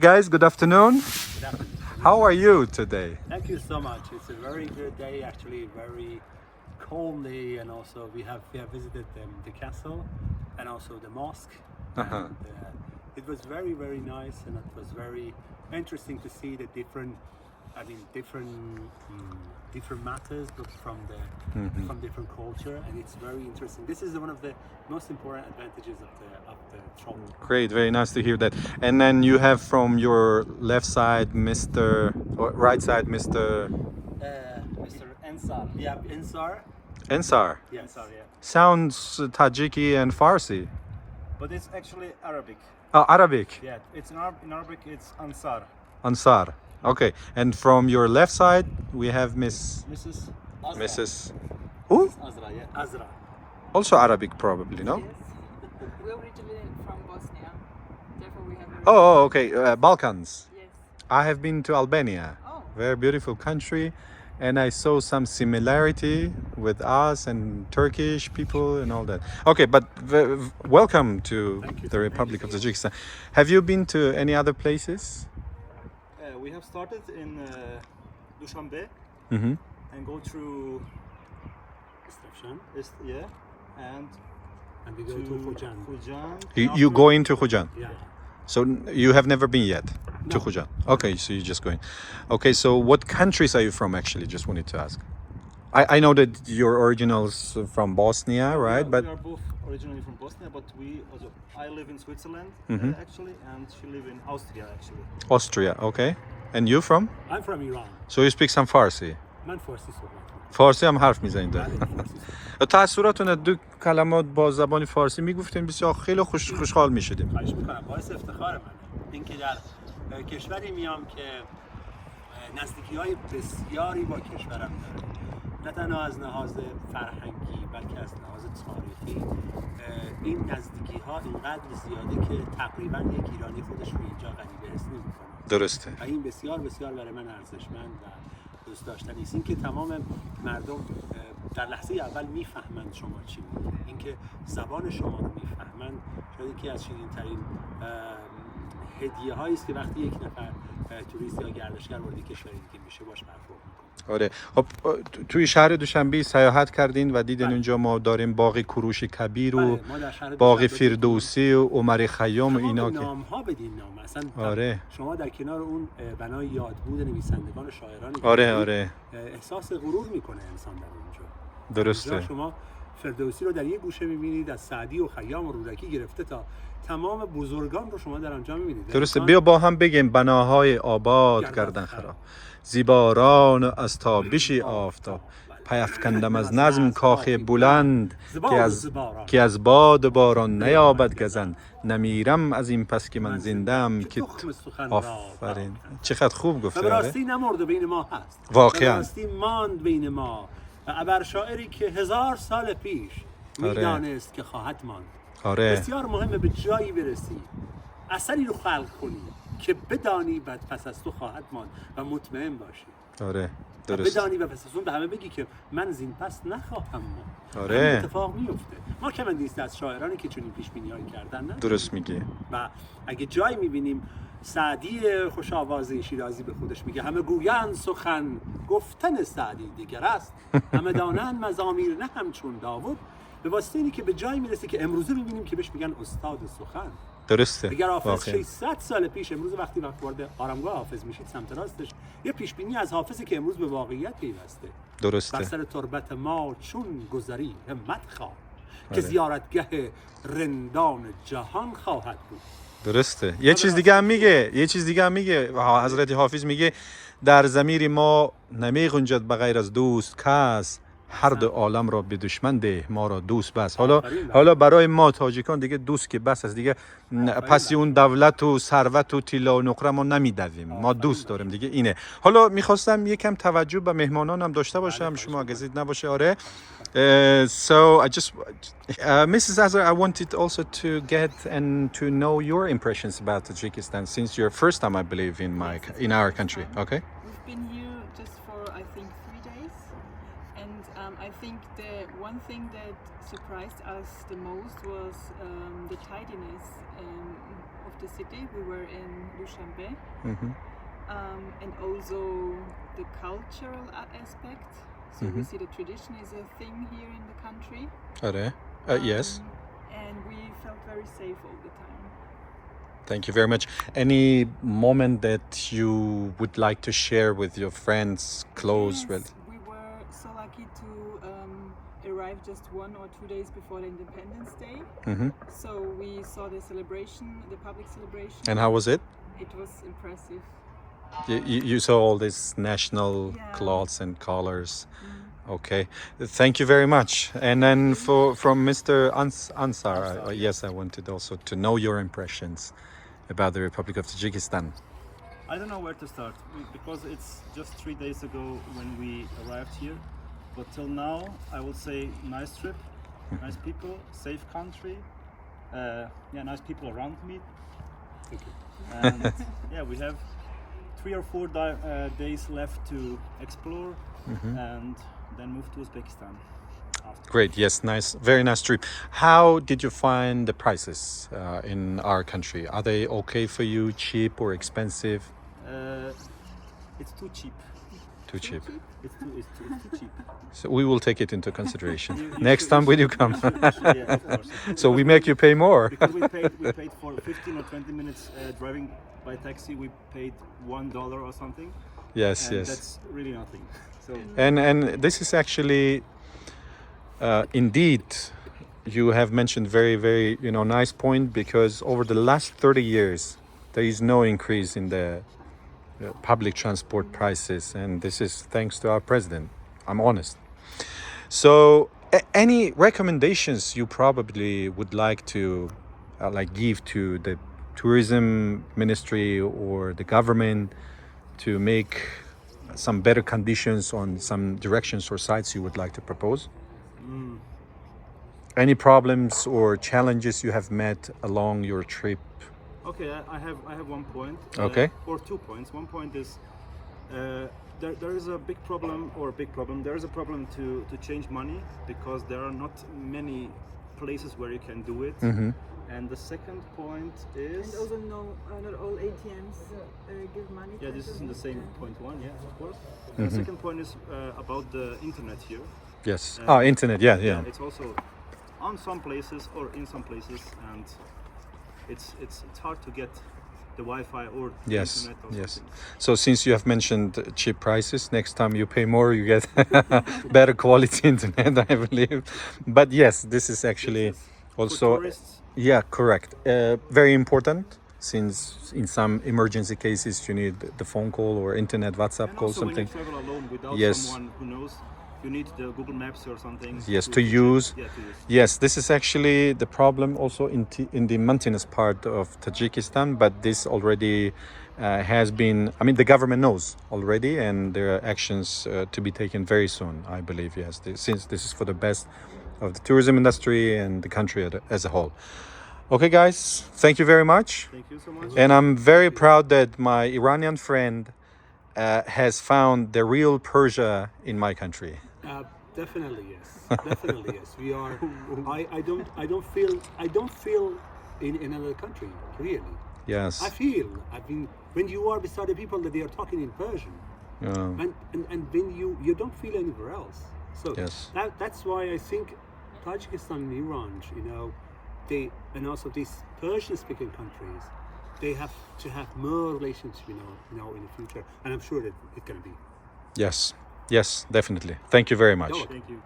Guys, good afternoon. Good afternoon. How are you today? Thank you so much. It's a very good day, actually, very calm day, and also we have visited the castle and also the mosque. And, it was very nice, and it was very interesting to see the different matters, but from different culture, and it's very interesting. This is one of the most important advantages of the travel. Great, very nice to hear that. And then you have from your left side, or right side, Mr. Mr. Ensar. Yeah, Ensar. Ensar. Yes. Ensar, yeah. Sounds Tajiki and Farsi. But it's actually Arabic. Oh, Arabic. Yeah, it's in Arabic. It's Ansar. Ansar. Okay. And from your left side, we have Mrs. Azra. Mrs. Who? Azra, yeah. Azra. Also Arabic, probably, no? Yes. We originated from Bosnia. Therefore we have Oh, okay. Balkans. Yes. I have been to Albania. Oh. Very beautiful country, and I saw some similarity with us and Turkish people and all that. Okay, but welcome to the Republic of Tajikistan. Have you been to any other places? We have started in Dushanbe Mm-hmm. and go through Istafshan. Yeah, and we go to Khojan. You go into Khojan. Yeah. So you have never been yet to No. Khojan. Okay, so you're just going. Okay, so what countries are you from actually? Just wanted to ask. I know that your originals from Bosnia, right? We But are both originally from Bosnia, but I live in Switzerland actually, and she live in Austria actually. Austria, okay. And you from? I'm from Iran. So you speak some Farsi. من فارسی صحبت می‌کنم. فارسی هم حرف میزنید. بله، فارسی صحبت. تأثیراتون از دو کلمات با زبان فارسی میگفتین بسیار خیلی خوشحال میشدیم. خواهش میکنم، باعث افتخار منه اینکه در کشوری میام که نزدیکی های بسیاری با کشورم داره، نه تنها از لحاظ فرهنگی بلکه از لحاظ تاریخی. این نزدیکی ها اینقدر زیاده که تقریبا یک ایرانی خودش رو اینجا غریبه حس نمی‌کنه. درسته. و این بسیار برای من ارزشمند و دوست داشتنی است. اینکه تمام مردم در لحظه اول میفهمند شما چی میگید، اینکه زبان شما رو میفهمند، شاید یکی از شیرین‌ترین هدیه هایی است که وقتی یک نفر توریست یا گردشگر وارد کشوری دیگه میشه باش برخورد میکنه. آره. خب توی شهر دوشنبه سیاحت کردین و دیدین اونجا ما داریم باغ کوروش کبیر و باغ فردوسی و عمر خیام و اینا که نام ها بدین نام اصلا. آره. شما در کنار اون بنای یادبود نویسندگان شاعرانی آره. احساس غرور میکنه انسان در اونجا. درسته. شما فردوسی رو در یک گوشه میبینید، از سعدی و خیام و رودکی گرفته تا تمام بزرگان رو شما در آنجا میبینید. درسته. بیا با هم بگیم بناهای آباد کردن خراب، زیباران از تابشی آفتاب، پیافکندم از نظم کاخ بلند که از باد باران نیابد گزند، نمیرم از این پس که من زندم که آفرین. چقدر خوب گفته. به راستی نمرده بین ما هست، واقعا. به راستی ماند بین ما. ابر شاعری که 1000 سال پیش میدانست که خواهد ماند. آره. بسیار مهمه به جایی برسی، اثری رو خلق کنی که بدانی بعد پس از تو خواهد ماند و مطمئن باشی. آره. درست. بدانی و پس از اون به همه بگی که من زین پس نخواهم ماند. آره. اتفاق میفته. ما که من نیست از شاعرانی که چنین پیش بینی‌هایی کردن، نه؟ درست میگی. و اگه جایی میبینیم سعدی خوش آوازه شیرازی به خودش میگه همه گویند سخن گفتن سعدی دیگر است، همه دانند مزامیر نه همچون داوود. به واسطه اینی که به جایی میرسه که امروزه میبینیم که بهش میگن استاد سخن. درسته. اگر حافظ 600 سال پیش امروز وقتی وارد آرامگاه حافظ میشید سمت راستش یه پیش بینی از حافظی که امروز به واقعیت پیوسته. درسته. بر سر تربت ما چون گذری همت خواه که زیارتگاه رندان جهان خواهد بود. درسته. یه چیز دیگه هم میگه حضرت حافظ میگه در ضمیر ما نمی‌گنجد بغیر از دوست کس، هر دو عالم را به دشمن ده ما را دوست بس. حالا برای ما تاجیکان دیگه دوست که بس است دیگه، پس اون دولت و ثروت و طلا و نقره ما نمیدویم، ما دوست داریم دیگه. اینه. حالا میخواستم یکم توجه به مهمانانم داشته باشم، شما گزید نباشه. آره. So I just Mrs. Azar, I wanted also to get and to know your impressions about Tajikistan since your first time, I believe, in our country. Okay. We've been here just for I think 3 days, and I think the one thing that surprised us the most was the tidiness of the city. We were in Dushanbe. Mhm. And also the cultural aspect. So we see the tradition is a thing here in the country. Are? Yes. And we felt very safe all the time. Thank you very much. Any moment that you would like to share with your friends, close? Yes, we were so lucky to arrive just 1 or 2 days before the Independence Day. So we saw the celebration, the public celebration. And how was it? It was impressive. You saw all these national cloths and colors. Okay, thank you very much. And then from Mr. Ansar, yes, I wanted also to know your impressions about the Republic of Tajikistan. I don't know where to start because it's just 3 days ago when we arrived here. But till now, I would say nice trip, nice people, safe country. Nice people around me. Thank you. And yeah, we have 3 or 4 days left to explore and then move to Uzbekistan. Great, yes, nice, very nice trip. How did you find the prices in our country? Are they okay for you, cheap or expensive? It's too cheap. Too cheap. It's too cheap. So we will take it into consideration. Next time when you come. Yeah, of course. So we make you pay more. Because we paid for 15 or 20 minutes driving by taxi. We paid $1 or something. Yes, And yes. that's really nothing. So And this is actually indeed you have mentioned very nice point, because over the last 30 years there is no increase in the public transport prices, and this is thanks to our president. I'm honest. So any recommendations you probably would like to give to the tourism ministry or the government to make some better conditions on some directions or sites you would like to propose? Any problems or challenges you have met along your trip? okay, I have one point. Okay. Or 2 points. One point is there is a big problem, There is a problem to change money because there are not many places where you can do it. And the second point is. And also not all ATMs give money. Yeah, this is in the same point one. Yeah, of course. The second point is about the internet here. Yes. Internet. Yeah. It's also on some places or in some places, and it's hard to get the Wi-Fi or the Yes. internet or Yes. something. So since you have mentioned cheap prices, next time you pay more, you get better quality internet, I believe. But yes, this is actually Yes. also. For tourists, Yeah, correct. Very important, since in some emergency cases you need the phone call or internet, WhatsApp and call, also something. when you travel alone without Yes. someone who knows, you need the Google Maps or something. Yes, to check. use. Yeah, to use. Yes, this is actually the problem also in the mountainous part of Tajikistan, but this already has been, the government knows already, and there are actions to be taken very soon, I believe, yes, since this is for the best of the tourism industry and the country as a whole. Okay, guys, thank you very much. Thank you so much. And I'm very proud that my Iranian friend has found the real Persia in my country. Definitely yes. Definitely yes. We are. I don't feel in another country really. Yes. I feel. When you are beside the people that they are talking in Persian, Yeah. and when you don't feel anywhere else. So Yes. that's why I think Tajikistan and Iran, and also these Persian-speaking countries, they have to have more relations, in the future, and I'm sure that it's going to be. Yes. Yes, definitely. Thank you very much. No, Thank you.